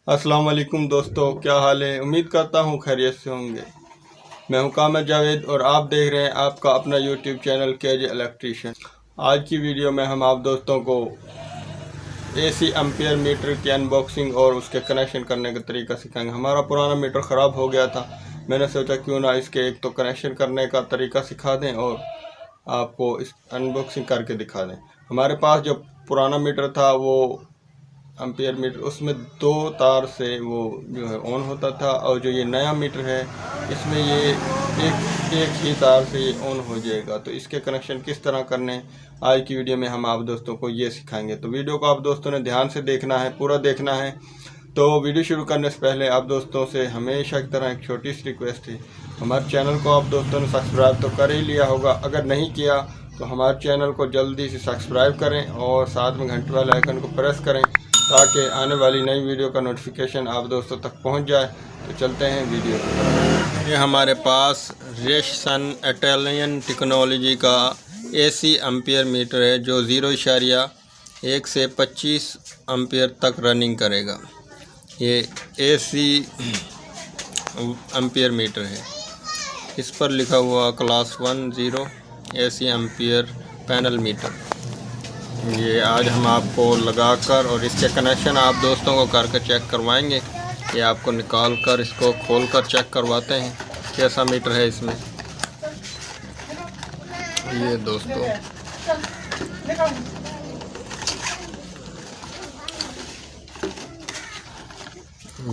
अस्सलाम वालेकुम दोस्तों, क्या हाल है। उम्मीद करता हूँ खैरियत से होंगे। मैं हूँ कामर जावेद और आप देख रहे हैं आपका अपना यूट्यूब चैनल केजे इलेक्ट्रीशियन। आज की वीडियो में हम आप दोस्तों को एसी एम्पियर मीटर की अनबॉक्सिंग और उसके कनेक्शन करने का तरीका सिखाएंगे। हमारा पुराना मीटर ख़राब हो गया था, मैंने सोचा क्यों ना इसके एक तो कनेक्शन करने का तरीका सिखा दें और आपको इस अनबॉक्सिंग करके दिखा दें। हमारे पास जो पुराना मीटर था वो एम्पियर मीटर, उसमें 2 तार से वो जो है ऑन होता था, और जो ये नया मीटर है इसमें ये एक ही तार से ये ऑन हो जाएगा। तो इसके कनेक्शन किस तरह करने आज की वीडियो में हम आप दोस्तों को ये सिखाएंगे। तो वीडियो को आप दोस्तों ने ध्यान से देखना है, पूरा देखना है। तो वीडियो शुरू करने से पहले आप दोस्तों से हमेशा की तरह एक छोटी सी रिक्वेस्ट है, हमारे चैनल को आप दोस्तों ने सब्सक्राइब तो कर ही लिया होगा, अगर नहीं किया तो हमारे चैनल को जल्दी से सब्सक्राइब करें और साथ में घंटे वाले आइकन को प्रेस करें ताकि आने वाली नई वीडियो का नोटिफिकेशन आप दोस्तों तक पहुंच जाए। तो चलते हैं वीडियो पर। ये हमारे पास रेशन इटालियन टेक्नोलॉजी का एसी एम्पियर मीटर है जो 0.1 से 25 एम्पियर तक रनिंग करेगा। ये एसी एम्पियर मीटर है, इस पर लिखा हुआ class 10 AC ampere panel meter. ये आज हम आपको लगाकर और इसके कनेक्शन आप दोस्तों को करके चेक करवाएंगे। ये आपको निकाल कर इसको खोल कर चेक करवाते हैं कैसा मीटर है इसमें। ये दोस्तों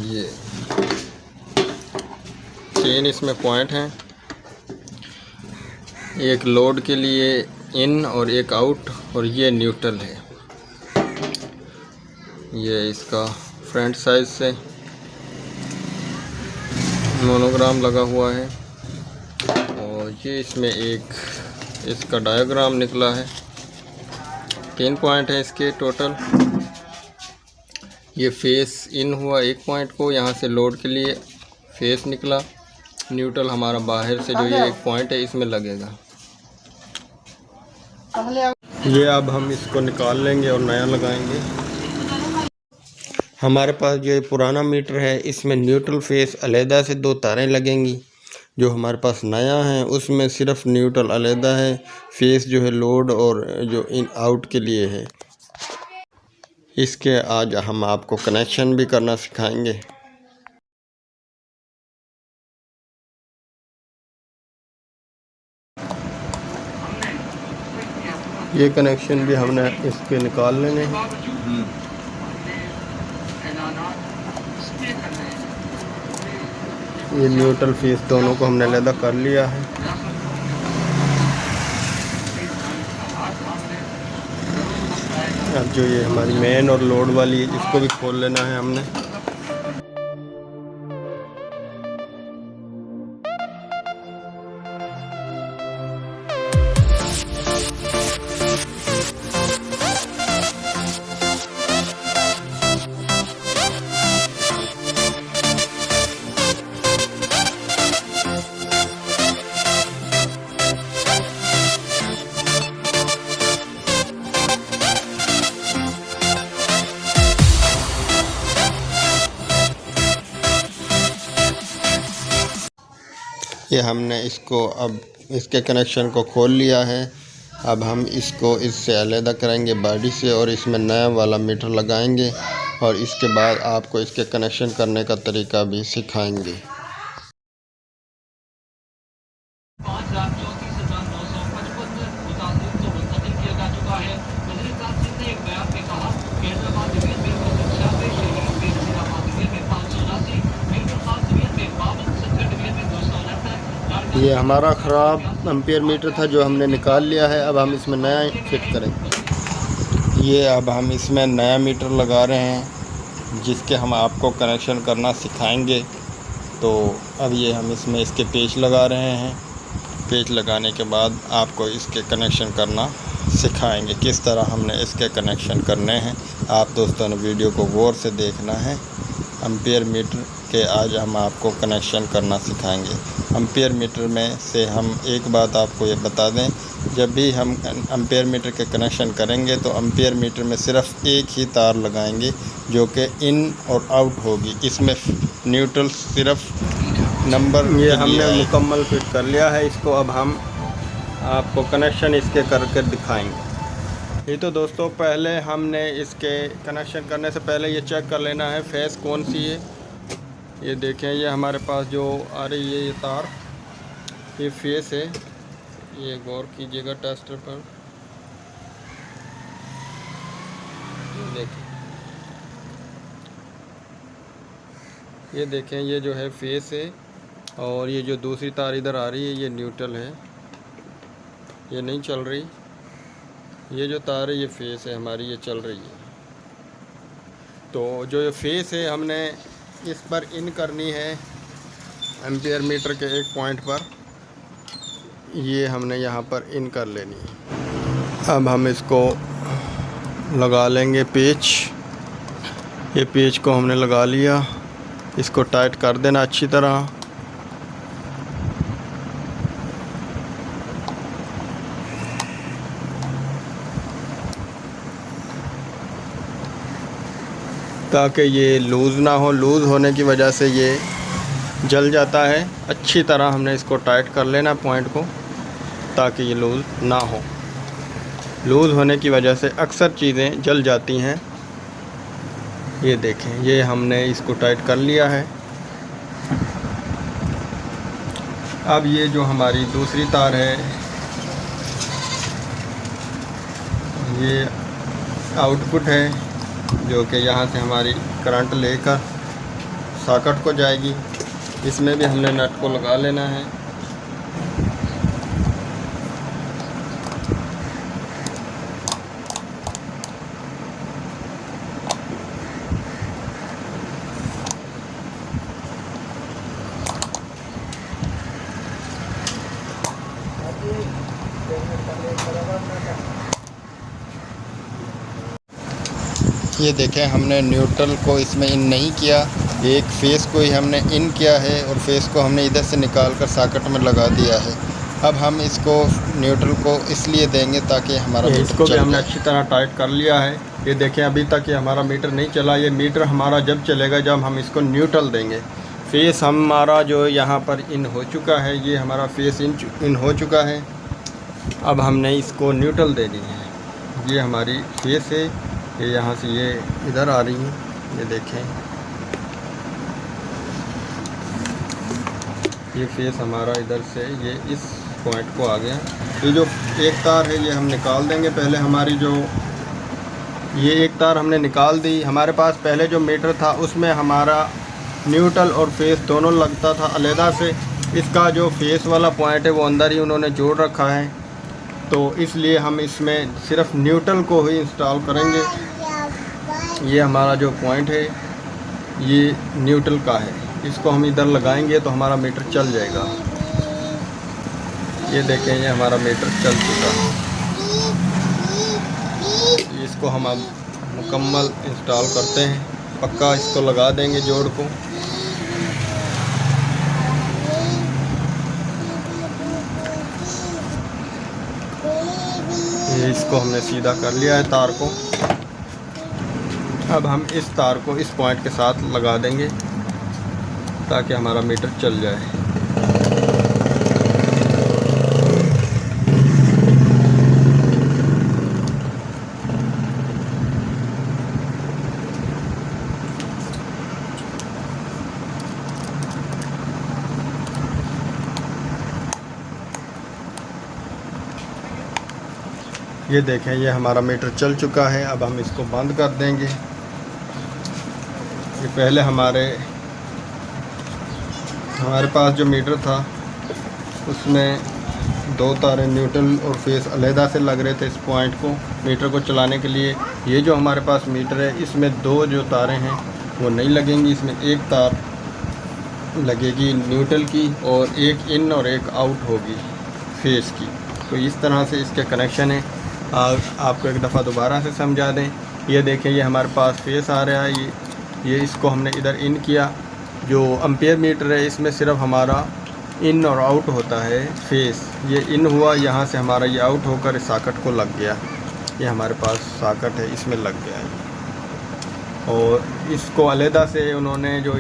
ये 3 इसमें पॉइंट हैं, एक लोड के लिए इन और एक आउट, और ये न्यूट्रल है। ये इसका फ्रंट साइड से मोनोग्राम लगा हुआ है, और ये इसमें एक इसका डायग्राम निकला है। 3 पॉइंट है इसके टोटल। ये फेस इन हुआ एक पॉइंट को, यहाँ से लोड के लिए फेस निकला। न्यूट्रल हमारा बाहर से जो ये एक पॉइंट है इसमें लगेगा। ये अब हम इसको निकाल लेंगे और नया लगाएंगे। हमारे पास जो पुराना मीटर है इसमें न्यूट्रल फेस अलहदा से 2 तारें लगेंगी। जो हमारे पास नया है उसमें सिर्फ न्यूट्रल अलहदा है, फेस जो है लोड और जो इन आउट के लिए है। इसके आज हम आपको कनेक्शन भी करना सिखाएंगे। ये कनेक्शन भी हमने इसके निकाल लेने हैं। ये न्यूट्रल फेस दोनों को हमने अलग कर लिया है। अब जो ये हमारी मेन और लोड वाली इसको भी खोल लेना है हमने। ये हमने इसको अब इसके कनेक्शन को खोल लिया है। अब हम इसको इससे अलग करेंगे बॉडी से और इसमें नया वाला मीटर लगाएंगे, और इसके बाद आपको इसके कनेक्शन करने का तरीका भी सिखाएंगे। ये हमारा ख़राब एम्पियर मीटर था जो हमने निकाल लिया है। अब हम इसमें नया फिट करेंगे। ये अब हम इसमें नया मीटर लगा रहे हैं जिसके हम आपको कनेक्शन करना सिखाएंगे। तो अब ये हम इसमें इसके पेच लगा रहे हैं। पेच लगाने के बाद आपको इसके कनेक्शन करना सिखाएंगे किस तरह हमने इसके कनेक्शन करने हैं। आप दोस्तों ने वीडियो को गौर से देखना है। एम्पियर मीटर के आज हम आपको कनेक्शन करना सिखाएंगे। एम्पियर मीटर में से हम एक बात आपको ये बता दें जब भी हम एम्पेयर मीटर के कनेक्शन करेंगे तो एम्पेयर मीटर में सिर्फ एक ही तार लगाएंगे जो कि इन और आउट होगी। इसमें न्यूट्रल सिर्फ नंबर ये हमने मुकम्मल फिट कर लिया है इसको। अब हम आपको कनेक्शन इसके करके दिखाएंगे। ये तो दोस्तों पहले हमने इसके कनेक्शन करने से पहले ये चेक कर लेना है फेस कौन सी है। ये देखें, ये हमारे पास जो आ रही है ये तार, ये फेस है। ये गौर कीजिएगा टेस्टर पर, ये देखें ये जो है फेस है, और ये जो दूसरी तार इधर आ रही है ये न्यूट्रल है, ये नहीं चल रही। ये जो तार है ये फेस है हमारी, ये चल रही है। तो जो ये फेस है हमने इस पर इन करनी है एम्पियर मीटर के एक पॉइंट पर, ये हमने यहाँ पर इन कर लेनी है। अब हम इसको लगा लेंगे पेच। ये पेच को हमने लगा लिया, इसको टाइट कर देना अच्छी तरह। ताकि ये लूज़ ना हो, लूज़ होने की वजह से ये जल जाता है। अच्छी तरह हमने इसको टाइट कर लेना पॉइंट को, ताकि ये लूज़ ना हो। लूज़ होने की वजह से अक्सर चीज़ें जल जाती हैं। ये देखें, ये हमने इसको टाइट कर लिया है। अब ये जो हमारी दूसरी तार है ये आउटपुट है, जो कि यहाँ से हमारी करंट लेकर सॉकेट को जाएगी। इसमें भी हमने नट को लगा लेना है। ये देखें, हमने न्यूट्रल को इसमें इन नहीं किया, एक फेस को ही हमने इन किया है और फेस को हमने इधर से निकाल कर सॉकेट में लगा दिया है। अब हम इसको न्यूट्रल को इसलिए देंगे ताकि हमारा इसको भी हमने अच्छी तरह टाइट कर लिया है। ये देखें, अभी तक ये हमारा मीटर नहीं चला। ये मीटर हमारा जब चलेगा जब हम इसको न्यूट्रल देंगे। फेस हमारा जो यहाँ पर इन हो चुका है, ये हमारा फेस इन हो चुका है। अब हमने इसको न्यूट्रल देनी है। ये हमारी फेस है, ये यहाँ से ये इधर आ रही है। ये देखें, ये फेस हमारा इधर से ये इस पॉइंट को आ गया। ये जो एक तार है ये हम निकाल देंगे। पहले हमारी जो ये एक तार हमने निकाल दी। हमारे पास पहले जो मीटर था उसमें हमारा न्यूट्रल और फेस दोनों लगता था अलहदा से। इसका जो फेस वाला पॉइंट है वो अंदर ही उन्होंने जोड़ रखा है, तो इसलिए हम इसमें सिर्फ न्यूट्रल को ही इंस्टॉल करेंगे। ये हमारा जो पॉइंट है ये न्यूट्रल का है, इसको हम इधर लगाएंगे तो हमारा मीटर चल जाएगा। ये देखें, ये हमारा मीटर चल चुका है। इसको हम अब मुकम्मल इंस्टॉल करते हैं, पक्का इसको लगा देंगे जोड़ को। ये इसको हमने सीधा कर लिया है तार को। अब हम इस तार को इस पॉइंट के साथ लगा देंगे ताकि हमारा मीटर चल जाए। ये देखें, ये हमारा मीटर चल चुका है। अब हम इसको बंद कर देंगे। ये पहले हमारे पास जो मीटर था उसमें दो तारें न्यूट्रल और फेस अलहदा से लग रहे थे इस पॉइंट को मीटर को चलाने के लिए। ये जो हमारे पास मीटर है इसमें दो जो तारें हैं वो नहीं लगेंगी, इसमें एक तार लगेगी न्यूट्रल की और एक इन और एक आउट होगी फेस की। तो इस तरह से इसके कनेक्शन है। आपको एक दफ़ा दोबारा से समझा दें। ये देखें, ये हमारे पास फेस आ रहा है, ये इसको हमने इधर इन किया। जो एम्पेयर मीटर है इसमें सिर्फ हमारा इन और आउट होता है फेस। ये इन हुआ, यहाँ से हमारा ये आउट होकर इस सॉकेट को लग गया। ये हमारे पास सॉकेट है, इसमें लग गया है। और इसको अलहदा से उन्होंने जो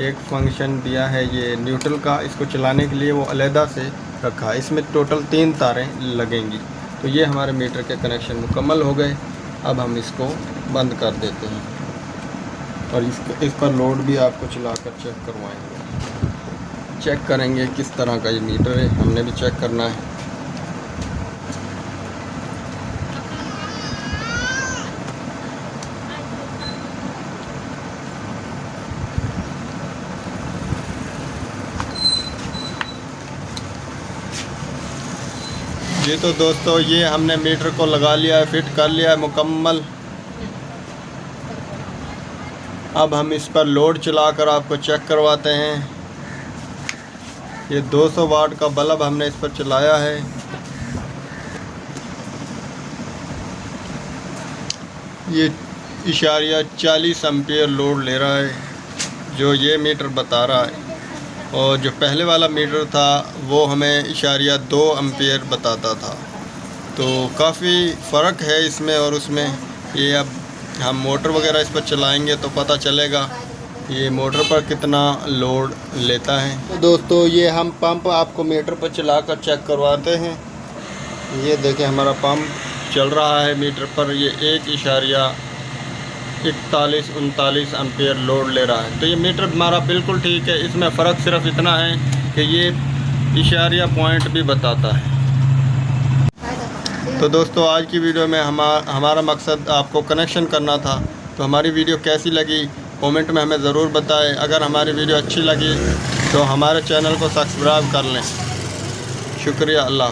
एक फंक्शन दिया है ये न्यूट्रल का, इसको चलाने के लिए वो अलहदा से रखा है। इसमें टोटल 3 तारें लगेंगी। तो ये हमारे मीटर के कनेक्शन मुकम्मल हो गए। अब हम इसको बंद कर देते हैं और इस पर लोड भी आपको चलाकर चेक करवाएंगे। चेक करेंगे किस तरह का ये मीटर है, हमने भी चेक करना है। जी तो दोस्तों, ये हमने मीटर को लगा लिया है, फिट कर लिया है मुकम्मल। अब हम इस पर लोड चलाकर आपको चेक करवाते हैं। ये 200 वाट का बल्ब हमने इस पर चलाया है। ये इशारिया 40 एम्पीयर लोड ले रहा है, जो ये मीटर बता रहा है। और जो पहले वाला मीटर था वो हमें इशारिया 2 एम्पीयर बताता था। तो काफ़ी फ़र्क है इसमें और उसमें। ये अब हम मोटर वगैरह इस पर चलाएंगे तो पता चलेगा ये मोटर पर कितना लोड लेता है। तो दोस्तों, ये हम पंप आपको मीटर पर चलाकर चेक करवाते हैं। ये देखें, हमारा पंप चल रहा है मीटर पर। ये 1.41-39 एम्पीयर लोड ले रहा है। तो ये मीटर हमारा बिल्कुल ठीक है। इसमें फ़र्क सिर्फ इतना है कि ये इशारिया पॉइंट भी बताता है। तो दोस्तों, आज की वीडियो में हमारा मकसद आपको कनेक्शन करना था। तो हमारी वीडियो कैसी लगी कमेंट में हमें ज़रूर बताएं। अगर हमारी वीडियो अच्छी लगी तो हमारे चैनल को सब्सक्राइब कर लें। शुक्रिया। अल्लाह।